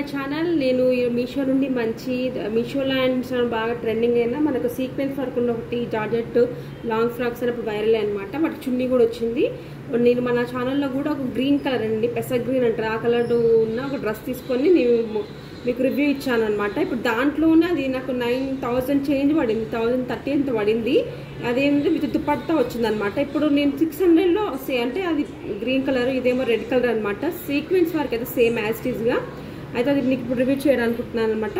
My channel. నేను మీషో నుండి మంచి మీషోలో బాగా ట్రెండింగ్ అయినా మనకు సీక్వెన్స్ వర్క్ ఉన్న ఒకటి జార్జెట్ లాంగ్ ఫ్రాక్స్ అన్నప్పుడు వైరల్ అనమాట. వాటి చున్నీ కూడా వచ్చింది. నేను మన ఛానల్లో కూడా ఒక గ్రీన్ కలర్ అండి, పెసర్ గ్రీన్ అంటారు, ఆ కలర్ ఉన్న ఒక డ్రెస్ తీసుకొని నేను మీకు రివ్యూ ఇచ్చాను అనమాట. ఇప్పుడు దాంట్లోనే అది నాకు 9,000 చేంజ్ పడింది, 1,030 ఎంత పడింది. అదేంటి విత్ దుపట్టా వచ్చిందనమాట. ఇప్పుడు నేను 600లో అంటే అది గ్రీన్ కలర్, ఇదేమో రెడ్ కలర్ అనమాట. సీక్వెన్స్ వర్క్ అయితే సేమ్ యాజ్ ఇట్ ఈస్గా అయితే అది మీకు ఇప్పుడు రివ్యూ చేయాలనుకుంటున్నాను అనమాట.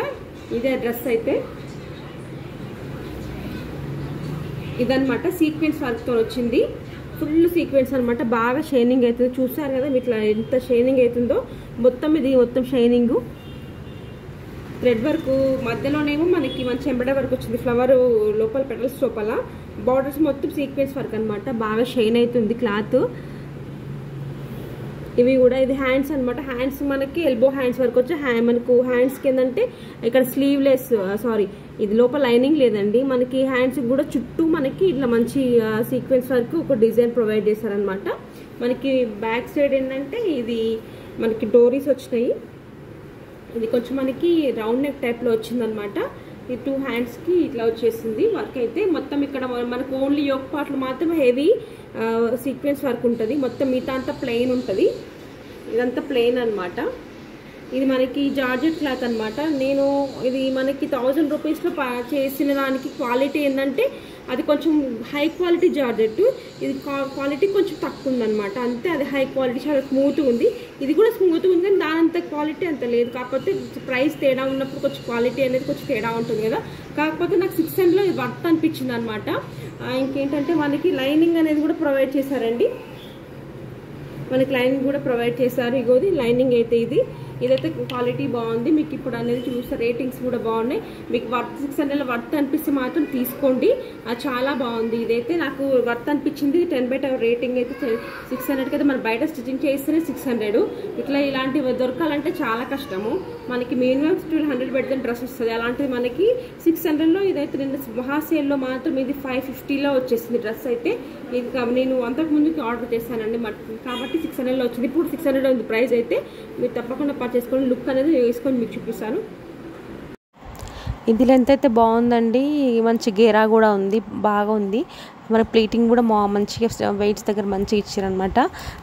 ఇదే డ్రెస్ అయితే ఇదనమాట, సీక్వెన్స్ వర్క్తో వచ్చింది. ఫుల్ సీక్వెన్స్ అనమాట, బాగా షైనింగ్ అవుతుంది. చూసారు కదా ఇట్లా ఎంత షైనింగ్ అవుతుందో. ఇది మొత్తం షైనింగ్, థ్రెడ్ వర్క్ మధ్యలోనేమో మనకి మంచి ఎంబ్రాయిడరీ వర్క్ వచ్చింది. ఫ్లవర్ లోపల పెటల్స్ లోపల బార్డర్స్ మొత్తం సీక్వెన్స్ వర్క్ అనమాట. బాగా షైన్ అవుతుంది క్లాత్. ఇవి కూడా ఇది హ్యాండ్స్ అనమాట. హ్యాండ్స్ మనకి ఎల్బో హ్యాండ్స్ వరకు వచ్చి మనకు హ్యాండ్స్కి ఏంటంటే ఇక్కడ స్లీవ్లెస్, సారీ ఇది లోపల లైనింగ్ లేదండి. మనకి హ్యాండ్స్ కూడా చుట్టూ మనకి ఇట్లా మంచి సీక్వెన్స్ వర్క్ ఒక డిజైన్ ప్రొవైడ్ చేశారనమాట. మనకి బ్యాక్ సైడ్ ఏంటంటే ఇది మనకి డోరీస్ వచ్చినాయి. ఇది కొంచెం మనకి రౌండ్ నెక్ టైప్లో వచ్చిందనమాట. ఈ 2 హ్యాండ్స్కి ఇట్లా వచ్చేసింది వర్క్ అయితే. మొత్తం ఇక్కడ మనకు ఓన్లీ యోక్ పార్ట్లు మాత్రం హెవీ సీక్వెన్స్ వర్క్ ఉంటుంది. మొత్తం మిగతా అంతా ప్లెయిన్ ఉంటుంది. ఇదంతా ప్లెయిన్ అనమాట. ఇది మనకి జార్జెట్ క్లాత్ అనమాట. నేను ఇది మనకి 1000 రూపీస్లో చేసిన దానికి క్వాలిటీ ఏంటంటే అది కొంచెం హై క్వాలిటీ జార్జెట్, ఇది క్వాలిటీ కొంచెం తక్కువ ఉందన్నమాట. అంతే, అది హై క్వాలిటీ, చాలా స్మూత్గా ఉంది. ఇది కూడా స్మూత్గా ఉంది కానీ దాని అంత క్వాలిటీ అంత లేదు. కాకపోతే ప్రైస్ తేడా ఉన్నప్పుడు కొంచెం క్వాలిటీ అనేది కొంచెం తేడా ఉంటుంది కదా. కాకపోతే నాకు 600లో ఇది వర్త్ అనిపించింది అనమాట. ఇంకేంటంటే మనకి లైనింగ్ అనేది కూడా ప్రొవైడ్ చేశారండి. మనకి లైనింగ్ కూడా ప్రొవైడ్ చేశారు. ఇగోది లైనింగ్ అయితే ఇదైతే క్వాలిటీ బాగుంది. మీకు ఇప్పుడు అనేది చూస్తే రేటింగ్స్ కూడా బాగున్నాయి. మీకు వర్త్ 600లో వర్త్ అనిపిస్తే మాత్రం తీసుకోండి, అది చాలా బాగుంది. ఇదైతే నాకు వర్త్ అనిపించింది. 10/10 రేటింగ్ అయితే 600కి అయితే మనం బయట స్టిచ్చింగ్ చేస్తేనే 600. ఇట్లా ఇలాంటివి దొరకాలంటే చాలా కష్టము. మనకి మినిమం 100 పెడితే డ్రెస్ వస్తుంది. అలాంటిది మనకి 600లో ఇదైతే నిన్న మహాసేల్లో మాత్రం ఇది 550లో వచ్చేసింది డ్రెస్ అయితే. ఇది నేను అంతకుముందుకి ఆర్డర్ చేశానండి కాబట్టి 600లో వచ్చింది. ఇప్పుడు 600 ఉంది ప్రైస్ అయితే. మీరు తప్పకుండా పర్చేసుకోండి. లుక్ అనేది వేసుకొని మీకు చూపిస్తాను. ఇది లెంత్ అయితే బాగుందండి, మంచి గేరా కూడా ఉంది, బాగా ఉంది. మన ప్లేటింగ్ కూడా మంచిగా వెయిట్స్ దగ్గర మంచిగా ఇచ్చారనమాట.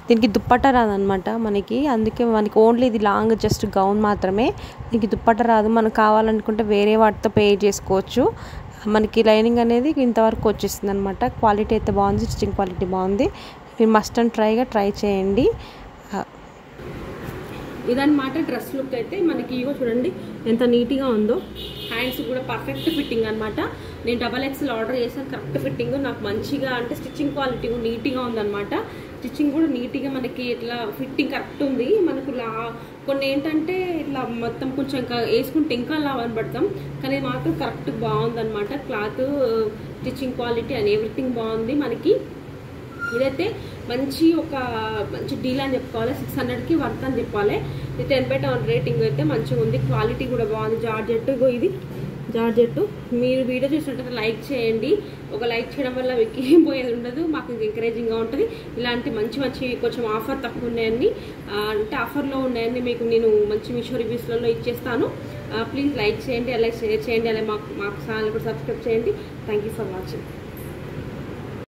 దీనికి దుప్పట్టా రాదనమాట మనకి, అందుకే మనకి ఓన్లీ ఇది లాంగ్ జస్ట్ గౌన్ మాత్రమే. దీనికి దుప్పట్టా రాదు. మనకు కావాలనుకుంటే వేరే వాటితో పే చేసుకోవచ్చు. మనకి లైనింగ్ అనేది ఇంతవరకు వచ్చేస్తుంది అనమాట. క్వాలిటీ అయితే బాగుంది, స్టిచ్చింగ్ క్వాలిటీ బాగుంది. మీరు మస్ట్ అండ్ ట్రై చేయండి. ఇదన్నమాట డ్రెస్ లుక్ అయితే. మనకి ఇగో చూడండి ఎంత నీట్గా ఉందో. హ్యాండ్స్ కూడా పర్ఫెక్ట్ ఫిట్టింగ్ అనమాట. నేను XXL ఆర్డర్ చేశాను, కరెక్ట్ ఫిట్టింగ్. నాకు మంచిగా అంటే స్టిచ్చింగ్ క్వాలిటీ నీట్గా ఉందన్నమాట. స్టిచ్చింగ్ కూడా నీట్గా మనకి ఇట్లా ఫిట్టింగ్ కరెక్ట్ ఉంది. మనకు కొన్ని ఏంటంటే ఇట్లా మొత్తం కొంచెం ఇంకా వేసుకుంటే ఇంకా లాభం పడతాం, కానీ మాత్రం కరెక్ట్ బాగుందన్నమాట. Cloth, stitching quality and everything బాగుంది. మనకి ఇదైతే మంచి డీల్ అని చెప్పుకోవాలి. 600కి వర్త్ అని చెప్పాలి. ఇది 10/10 రేటింగ్ అయితే మంచిగా ఉంది. క్వాలిటీ కూడా బాగుంది. జార్జెట్, ఇది జార్జెట్. మీరు వీడియో చూసినట్టయితే లైక్ చేయండి. ఒక లైక్ చేయడం వల్ల మీకు ఏం పోయేది ఉండదు, మాకు ఎంకరేజింగ్గా ఉంటుంది. ఇలాంటి మంచి కొంచెం ఆఫర్ తక్కువ ఉన్నాయండి, అంటే ఆఫర్లో ఉన్నాయండి మీకు నేను మంచి మీషో రివ్యూస్లలో ఇచ్చేస్తాను. ప్లీజ్ లైక్ చేయండి, అలాగే షేర్ చేయండి, అలాగే మాకు ఛానల్ కూడా సబ్స్క్రైబ్ చేయండి. Thank you for watching.